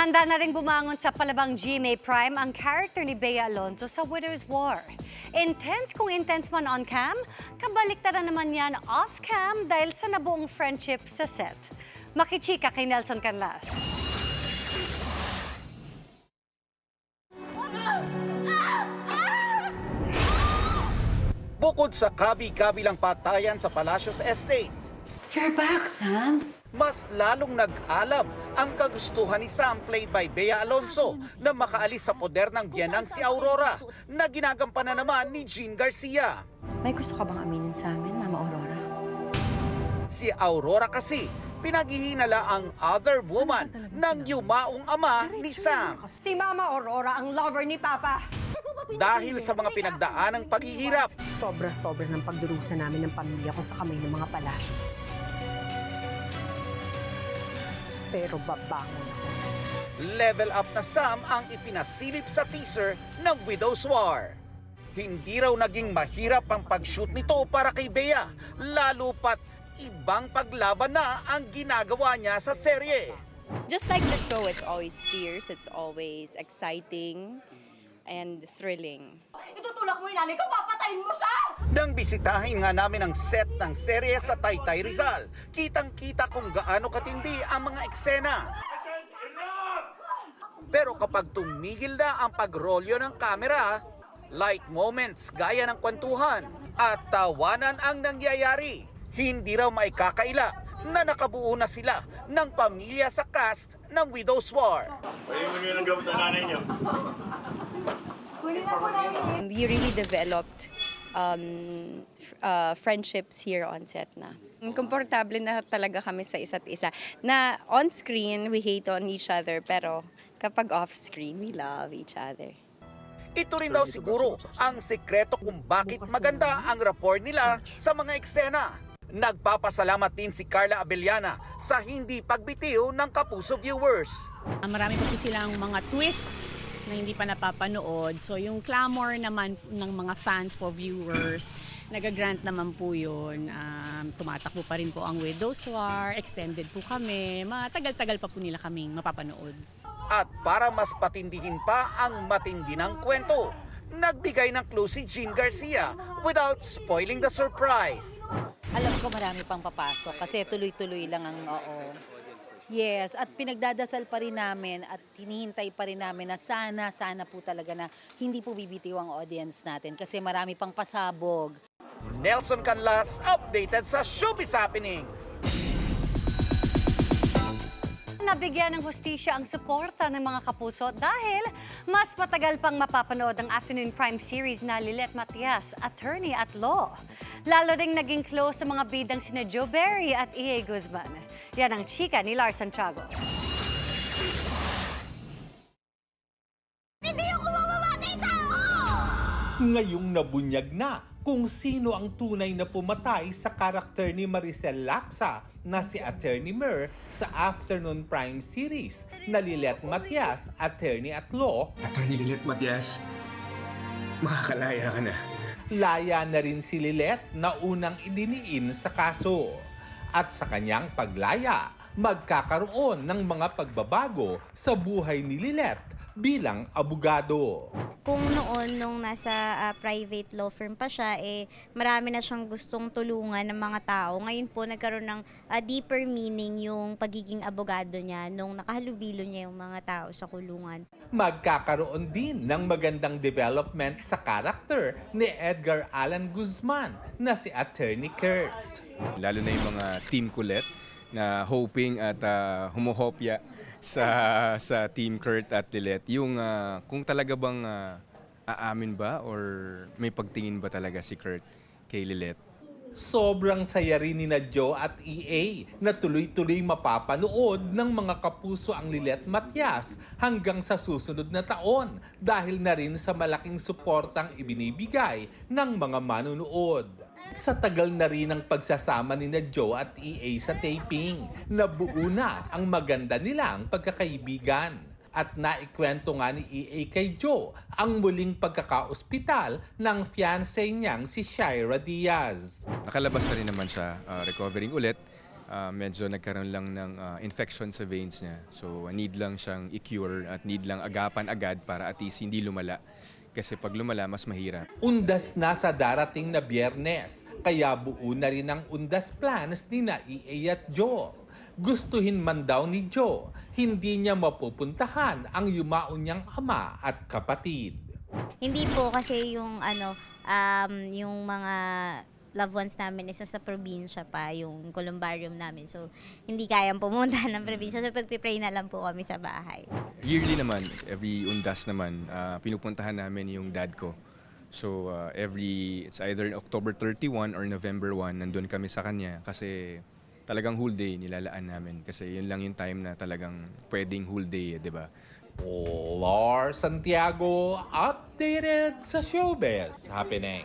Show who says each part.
Speaker 1: Handa na ring bumangon sa palabang GMA Prime ang character ni Bea Alonzo sa Widow's War. Intense kung intense man on-cam, kabaliktaran naman yan off-cam dahil sa nabuong friendship sa set. Makichika kay Nelson Canlas.
Speaker 2: Bukod sa kabi-kabilang patayan sa Palacios Estate,
Speaker 3: You're back, Sam.
Speaker 2: mas lalong nag-alab ang kagustuhan ni Sam played by Bea Alonzo na makaalis sa poder ng biyanang si Aurora na ginagampanan naman ni Jean Garcia.
Speaker 3: May gusto ka bang aminin sa amin, Mama Aurora?
Speaker 2: Si Aurora kasi pinaghihinala ang other woman ng yumaong ama ni Sam.
Speaker 4: Si Mama Aurora ang lover ni Papa.
Speaker 2: Dahil sa mga pinagdaanang paghihirap,
Speaker 4: Sobra-sobra ng pagdurusa namin ng pamilya ko sa kamay ng mga Palacios. Pero babangon ako.
Speaker 2: level up na Sam ang ipinasilip sa teaser ng Widow's War. Hindi raw naging mahirap ang pag-shoot nito para kay Bea, lalo pat ibang paglaban na ang ginagawa niya sa serye.
Speaker 5: Just like the show, it's always fierce, it's always exciting and thrilling.
Speaker 4: Itutulak mo yung nanay ko, papatayin mo siya!
Speaker 2: Nang bisitahin nga namin ang set ng serye sa Taytay Rizal, kitang-kita kung gaano katindi ang mga eksena. Pero kapag tumigil na ang pagrolyo ng kamera, light moments gaya ng kwentuhan at tawanan ang nangyayari. Hindi raw maikakaila na nakabuo na sila ng pamilya sa cast ng Widow's War.
Speaker 6: Pwede mo nyo ng gamit na nanay nyo.
Speaker 5: We really developed friendships here on set na. Komportable na talaga kami sa isa't isa. Na on screen, we hate on each other, pero kapag off screen, we love each other.
Speaker 2: Ito rin daw siguro ang sekreto kung bakit maganda ang rapport nila sa mga eksena. Nagpapasalamat din si Carla Abellana sa hindi pagbitiw ng Kapuso viewers.
Speaker 7: Marami pa po silang mga twists na hindi pa napapanood. So yung clamor naman ng mga fans po, viewers, nagagrant naman po yun. Tumatakbo pa rin po ang Widow's War, extended po kami. Matagal-tagal pa po nila kaming mapapanood.
Speaker 2: At para mas patindihin pa ang matindi ng kwento, nagbigay ng clue si Jean Garcia without spoiling the surprise.
Speaker 8: Alam ko marami pang papasok kasi tuloy-tuloy lang ang oo. Yes, at pinagdadasal pa rin namin at hinihintay pa rin namin na sana po talaga na hindi po bibitiw ang audience natin kasi marami pang pasabog.
Speaker 2: Nelson Canlas, updated sa Showbiz Happenings.
Speaker 1: Nabigyan ng hustisya ang suporta ng mga kapuso dahil mas matagal pang mapapanood ang afternoon prime series na Lilet Matias, Attorney at Law. Lalo ding naging close sa mga bidang sina Joe Berry at E.A. Guzman. Yan ang chika ni Lars Santiago.
Speaker 4: Hindi ako mamamatay tao!
Speaker 9: Ngayong nabunyag na kung sino ang tunay na pumatay sa karakter ni Maricel Lacsa na si Attorney Mer sa Afternoon Prime series na Lilet Matias, Attorney at Law.
Speaker 10: Attorney Lilet Matias, makakalaya ka na.
Speaker 9: Laya na rin si Lilet na unang idiniin sa kaso. At sa kanyang paglaya, magkakaroon ng mga pagbabago sa buhay ni Lilet bilang abogado.
Speaker 11: Kung noon, nung nasa private law firm pa siya, marami na siyang gustong tulungan ng mga tao. Ngayon po, nagkaroon ng deeper meaning yung pagiging abogado niya nung nakahalubilo niya yung mga tao sa kulungan.
Speaker 9: Magkakaroon din ng magandang development sa karakter ni Edgar Allan Guzman na si Attorney Kurt.
Speaker 12: Lalo na yung mga team kulit na hoping at humuhopya sa Team Kurt at Lilet, yung kung talaga bang aamin ba or may pagtingin ba talaga si Kurt kay Lilet.
Speaker 9: Sobrang saya rin ni Joe at EA na tuloy-tuloy mapapanood ng mga kapuso ang Lilet Matias hanggang sa susunod na taon dahil na rin sa malaking suportang ibinibigay ng mga manunood. Sa tagal na rin ng pagsasama ni Joe at EA sa taping, nabuo na ang maganda nilang pagkakaibigan. At naikwento nga ni EA kay Joe ang muling pagkakaospital ng fiancé niyang si Shaira Diaz.
Speaker 12: Nakalabas na rin naman siya, recovering ulit. medyo nagkaroon lang ng infection sa veins niya. So need lang siyang i-cure at need lang agapan agad para at least hindi lumala. Kasi pag lumala, mas mahirap.
Speaker 9: Undas na sa darating na Biyernes, kaya buo na rin ang undas plans ni na EA at Joe. Gustuhin man daw ni Joe, hindi niya mapupuntahan ang yumaon niyang ama at kapatid.
Speaker 11: Hindi po kasi yung yung mga loved ones namin isa sa probinsya pa, yung columbarium namin. So, hindi kayang pumunta ng probinsya. So, pagpipray na lang po kami sa bahay.
Speaker 12: Yearly naman, every undas naman, pinupuntahan namin yung dad ko. So, it's either October 31 or November 1, nandun kami sa kanya kasi talagang whole day nilalaan namin. Kasi yun lang yung time na talagang pwedeng whole day, di ba?
Speaker 9: Lars Santiago, updated sa showbiz happening.